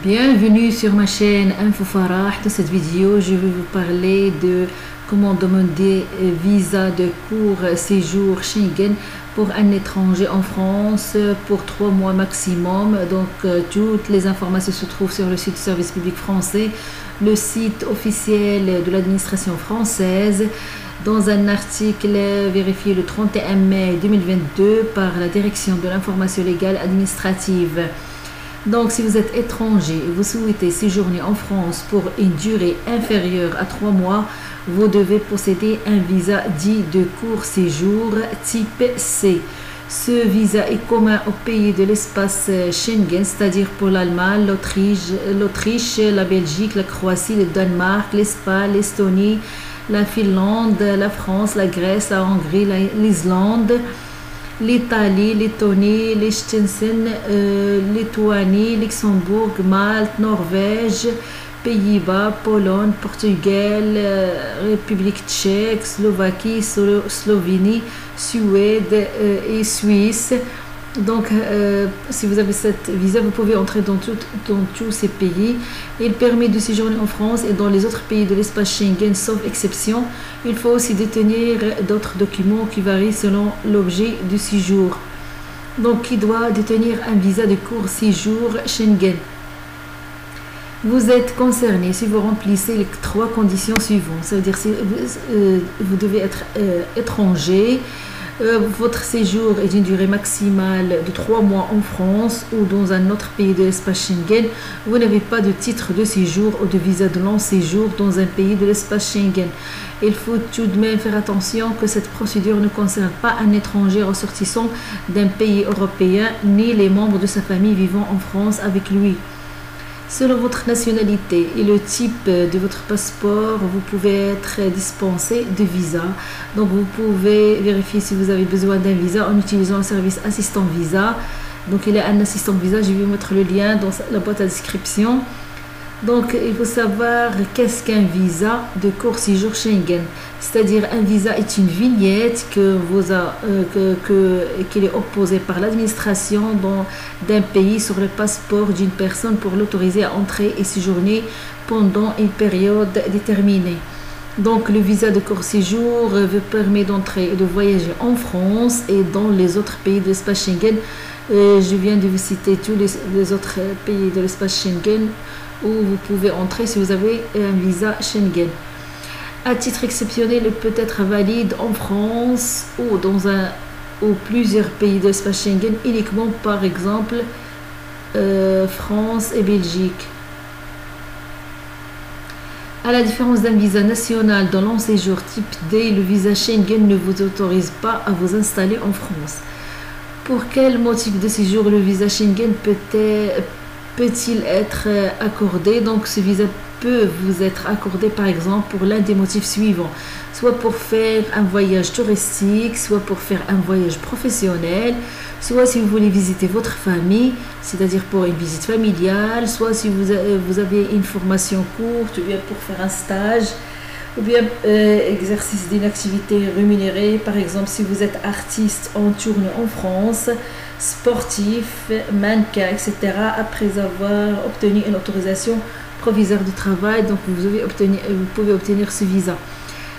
Bienvenue sur ma chaîne Info Farah. Dans cette vidéo, je vais vous parler de comment demander visa de court séjour Schengen pour un étranger en France pour 3 mois maximum. Donc, toutes les informations se trouvent sur le site du service public français, le site officiel de l'administration française, dans un article vérifié le 31 mai 2022 par la direction de l'information légale administrative. Donc, si vous êtes étranger et vous souhaitez séjourner en France pour une durée inférieure à 3 mois, vous devez posséder un visa dit de court séjour type C. Ce visa est commun aux pays de l'espace Schengen, c'est-à-dire pour l'Allemagne, l'Autriche, la Belgique, la Croatie, le Danemark, l'Espagne, l'Estonie, la Finlande, la France, la Grèce, la Hongrie, l'Islande, l'Italie, Lettonie, Liechtenstein, Lituanie, Luxembourg, Malte, Norvège, Pays-Bas, Pologne, Portugal, République tchèque, Slovaquie, Slovénie, Suède et Suisse. Donc, si vous avez cette visa, vous pouvez entrer dans tous ces pays. Il permet de séjourner en France et dans les autres pays de l'espace Schengen, sauf exception. Il faut aussi détenir d'autres documents qui varient selon l'objet du séjour. Donc, qui doit détenir un visa de court séjour Schengen? Vous êtes concerné si vous remplissez les 3 conditions suivantes. Ça veut dire si vous devez être étranger. Votre séjour est d'une durée maximale de 3 mois en France ou dans un autre pays de l'espace Schengen. Vous n'avez pas de titre de séjour ou de visa de long séjour dans un pays de l'espace Schengen. Il faut tout de même faire attention que cette procédure ne concerne pas un étranger ressortissant d'un pays européen ni les membres de sa famille vivant en France avec lui. Selon votre nationalité et le type de votre passeport, vous pouvez être dispensé de visa. Donc, vous pouvez vérifier si vous avez besoin d'un visa en utilisant le service assistant visa. Donc, il y a un assistant visa. Je vais vous mettre le lien dans la boîte à description. Donc, il faut savoir qu'est-ce qu'un visa de court séjour Schengen. C'est-à-dire, un visa est une vignette qu'il est opposé par l'administration d'un pays sur le passeport d'une personne pour l'autoriser à entrer et séjourner pendant une période déterminée. Donc, le visa de court séjour vous permet d'entrer et de voyager en France et dans les autres pays de l'espace Schengen. Je viens de vous citer tous les autres pays de l'espace Schengen où vous pouvez entrer si vous avez un visa Schengen. À titre exceptionnel, il peut être valide en France ou ou plusieurs pays de l'espace Schengen, uniquement par exemple France et Belgique. À la différence d'un visa national dans long séjour type D, le visa Schengen ne vous autorise pas à vous installer en France. Pour quel motif de séjour le visa Schengen peut-il être accordé? Donc, ce visa peut vous être accordé par exemple pour l'un des motifs suivants, soit pour faire un voyage touristique, soit pour faire un voyage professionnel, soit si vous voulez visiter votre famille, c'est-à-dire pour une visite familiale, soit si vous avez une formation courte, ou bien pour faire un stage, ou bien exercice d'une activité rémunérée, par exemple si vous êtes artiste en tournée en France, sportif, mannequin, etc. Après avoir obtenu une autorisation provisoire de travail, donc vous pouvez obtenir ce visa.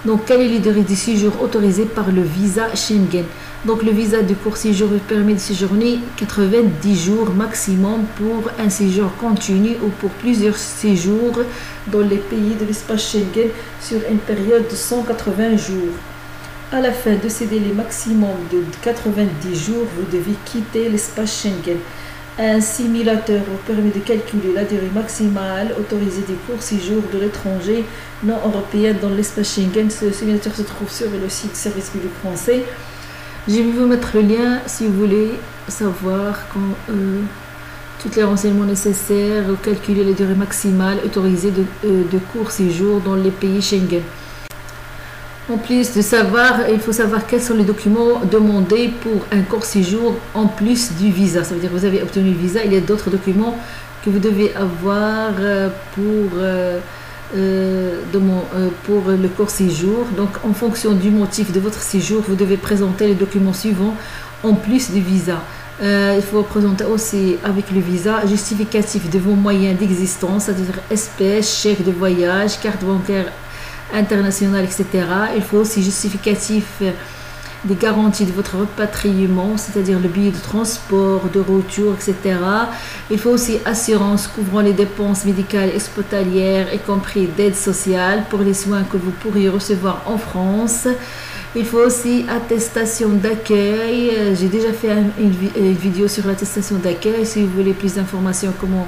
Donc, quelle est la durée de séjour autorisée par le visa Schengen? Donc, le visa de court séjour permet de séjourner 90 jours maximum pour un séjour continu ou pour plusieurs séjours dans les pays de l'espace Schengen sur une période de 180 jours. À la fin de ces délais maximum de 90 jours, vous devez quitter l'espace Schengen. Un simulateur vous permet de calculer la durée maximale autorisée des courts séjours de l'étranger non européen dans l'espace Schengen. Ce simulateur se trouve sur le site service public français. Je vais vous mettre le lien si vous voulez savoir tous les renseignements nécessaires pour calculer la durée maximale autorisée de court séjour dans les pays Schengen. En plus de savoir, il faut savoir quels sont les documents demandés pour un court séjour en plus du visa. Ça veut dire que vous avez obtenu le visa, il y a d'autres documents que vous devez avoir pour le court séjour. Donc, en fonction du motif de votre séjour, vous devez présenter les documents suivants en plus du visa. Il faut présenter aussi avec le visa justificatif de vos moyens d'existence, c'est-à-dire espèces, chèques de voyage, carte bancaire internationale, etc. Il faut aussi justificatif des garanties de votre repatriement, c'est-à-dire le billet de transport, de retour, etc. Il faut aussi assurance couvrant les dépenses médicales et hospitalières, y compris d'aide sociale pour les soins que vous pourriez recevoir en France. Il faut aussi attestation d'accueil. J'ai déjà fait une vidéo sur l'attestation d'accueil. Si vous voulez plus d'informations comment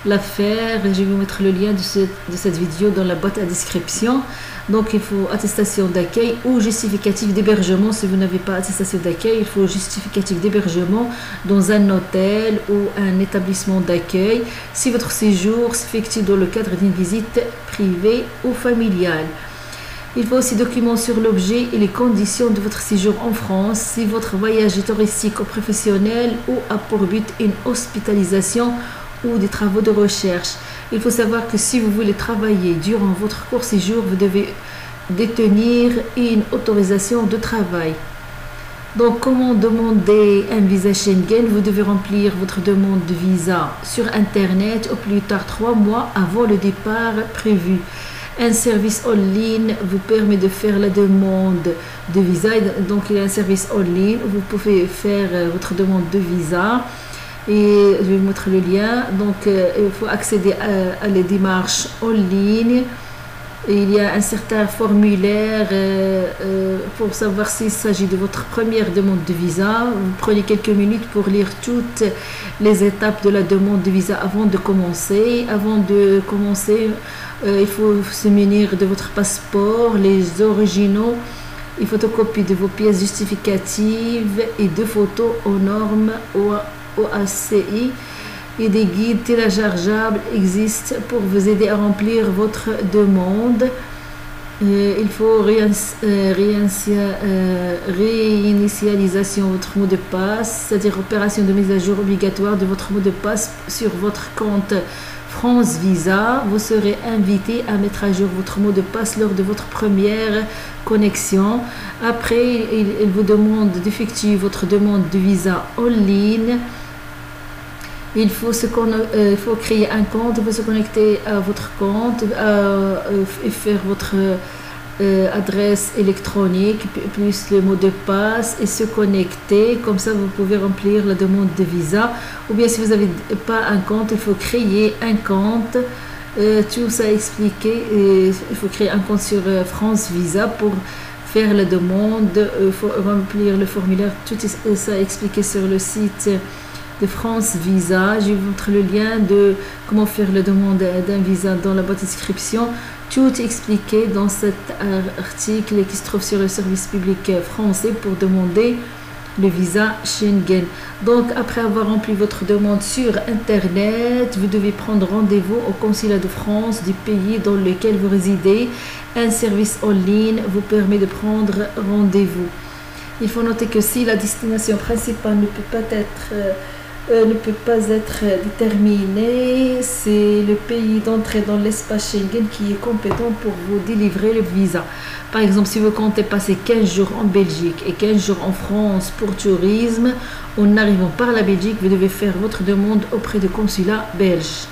la faire, je vais vous mettre le lien de cette vidéo dans la boîte à description. Donc il faut attestation d'accueil ou justificatif d'hébergement. Si vous n'avez pas attestation d'accueil, il faut justificatif d'hébergement dans un hôtel ou un établissement d'accueil si votre séjour s'effectue dans le cadre d'une visite privée ou familiale. Il faut aussi documents sur l'objet et les conditions de votre séjour en France, si votre voyage est touristique ou professionnel ou a pour but une hospitalisation ou des travaux de recherche. Il faut savoir que si vous voulez travailler durant votre court séjour, vous devez détenir une autorisation de travail. Donc, comment demander un visa Schengen? Vous devez remplir votre demande de visa sur Internet au plus tard 3 mois avant le départ prévu. Un service en ligne vous permet de faire la demande de visa. Donc, il y a un service en ligne où vous pouvez faire votre demande de visa. Et je vais vous mettre le lien. Donc, il faut accéder à les démarches en ligne. Et il y a un certain formulaire pour savoir s'il s'agit de votre première demande de visa. Vous prenez quelques minutes pour lire toutes les étapes de la demande de visa avant de commencer. Avant de commencer, il faut se munir de votre passeport, les originaux, une photocopie de vos pièces justificatives et 2 photos aux normes OACI. Et des guides téléchargeables existent pour vous aider à remplir votre demande. Il faut réinitialisation de votre mot de passe, c'est-à-dire opération de mise à jour obligatoire de votre mot de passe sur votre compte France Visa. Vous serez invité à mettre à jour votre mot de passe lors de votre première connexion. Après, il vous demande d'effectuer votre demande de visa en ligne. Il faut créer un compte, il faut se connecter à votre compte et faire votre adresse électronique plus le mot de passe et se connecter. Comme ça, vous pouvez remplir la demande de visa. Ou bien si vous n'avez pas un compte, il faut créer un compte. Tout ça expliqué. Il faut créer un compte sur France Visa pour faire la demande. Il faut remplir le formulaire. Tout ça expliqué sur le site de France Visa. Je vais vous montrer le lien de comment faire la demande d'un visa dans la boîte de description. Tout est expliqué dans cet article qui se trouve sur le service public français pour demander le visa Schengen. Donc, après avoir rempli votre demande sur Internet, vous devez prendre rendez-vous au consulat de France du pays dans lequel vous résidez. Un service en ligne vous permet de prendre rendez-vous. Il faut noter que si la destination principale ne peut pas être déterminée, c'est le pays d'entrée dans l'espace Schengen qui est compétent pour vous délivrer le visa. Par exemple, si vous comptez passer 15 jours en Belgique et 15 jours en France pour tourisme, en arrivant par la Belgique, vous devez faire votre demande auprès du consulat belge.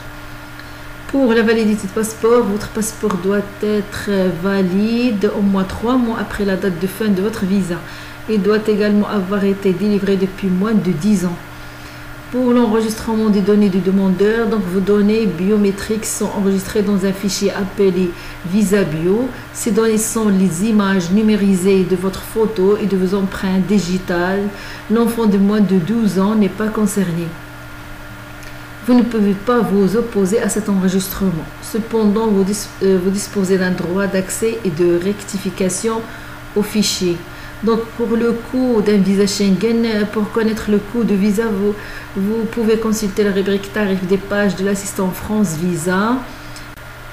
Pour la validité de passeport, votre passeport doit être valide au moins 3 mois après la date de fin de votre visa. Il doit également avoir été délivré depuis moins de 10 ans. Pour l'enregistrement des données du demandeur, donc vos données biométriques sont enregistrées dans un fichier appelé Visa Bio. Ces données sont les images numérisées de votre photo et de vos empreintes digitales. L'enfant de moins de 12 ans n'est pas concerné. Vous ne pouvez pas vous opposer à cet enregistrement. Cependant, vous disposez d'un droit d'accès et de rectification au fichier. Donc, pour le coût d'un visa Schengen, pour connaître le coût de visa, vous pouvez consulter la rubrique tarif des pages de l'assistant France Visa.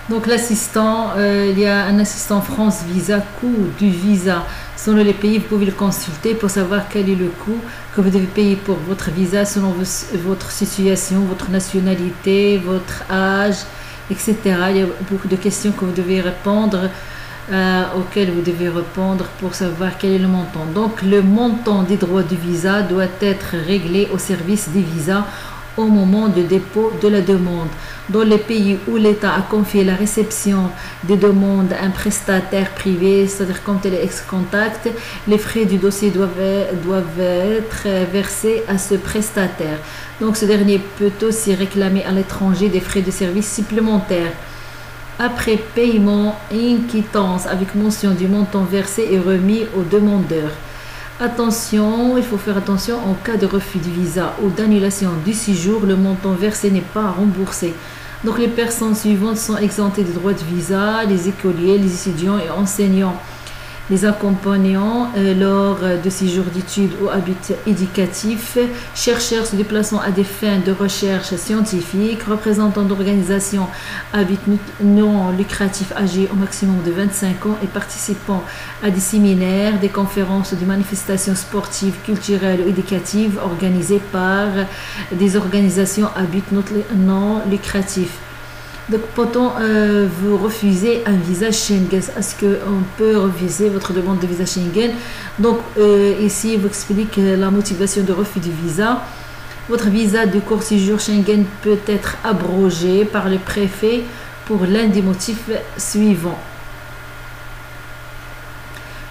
Donc, l'assistant, il y a un assistant France Visa, coût du visa. Selon les pays, vous pouvez le consulter pour savoir quel est le coût que vous devez payer pour votre visa selon votre situation, votre nationalité, votre âge, etc. Il y a beaucoup de questions que vous devez répondre auquel vous devez répondre pour savoir quel est le montant. Donc le montant des droits de visa doit être réglé au service des visas au moment de dépôt de la demande. Dans les pays où l'État a confié la réception des demandes à un prestataire privé, c'est-à-dire comme Téléex Contact, les frais du dossier doivent être versés à ce prestataire. Donc ce dernier peut aussi réclamer à l'étranger des frais de service supplémentaires. Après paiement, une quittance avec mention du montant versé est remis au demandeur. Attention, il faut faire attention en cas de refus de visa ou d'annulation du séjour, le montant versé n'est pas remboursé. Donc les personnes suivantes sont exemptées des droits de visa, les écoliers, les étudiants et enseignants, les accompagnants lors de séjours d'études ou à but éducatif, chercheurs se déplaçant à des fins de recherche scientifique, représentants d'organisations à but non lucratif âgés au maximum de 25 ans et participant à des séminaires, des conférences ou des manifestations sportives, culturelles ou éducatives organisées par des organisations à but non lucratif. Donc, peut-on vous refuser un visa Schengen? Est-ce qu'on peut refuser votre demande de visa Schengen? Donc, ici, il vous explique la motivation de refus de visa. Votre visa de court séjour Schengen peut être abrogé par le préfet pour l'un des motifs suivants.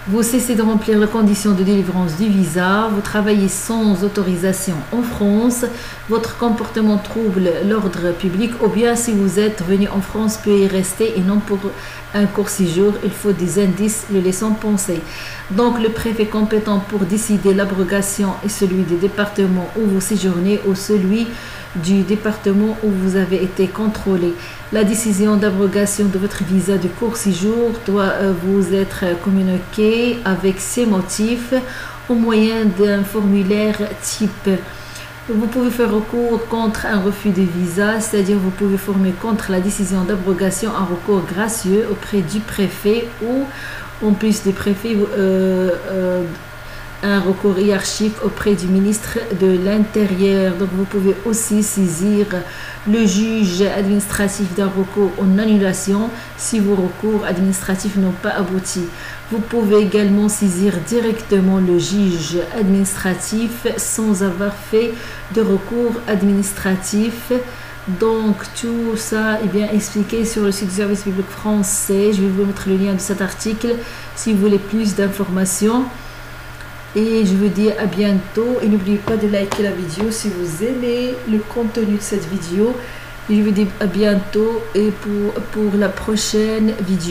Vous cessez de remplir les conditions de délivrance du visa, vous travaillez sans autorisation en France, votre comportement trouble l'ordre public, ou bien si vous êtes venu en France peut y rester et non pour un court séjour, il faut des indices le laissant penser. Donc le préfet compétent pour décider l'abrogation est celui du département où vous séjournez ou celui du département où vous avez été contrôlé. La décision d'abrogation de votre visa de court séjour doit vous être communiquée avec ces motifs au moyen d'un formulaire type. Vous pouvez faire recours contre un refus de visa, c'est-à-dire vous pouvez former contre la décision d'abrogation un recours gracieux auprès du préfet ou, en plus du préfet, un recours hiérarchique auprès du ministre de l'Intérieur. Donc vous pouvez aussi saisir le juge administratif d'un recours en annulation si vos recours administratifs n'ont pas abouti. Vous pouvez également saisir directement le juge administratif sans avoir fait de recours administratif. Donc tout ça est bien expliqué sur le site du service public français. Je vais vous mettre le lien de cet article si vous voulez plus d'informations. Et je vous dis à bientôt et n'oubliez pas de liker la vidéo si vous aimez le contenu de cette vidéo. Et je vous dis à bientôt et pour la prochaine vidéo.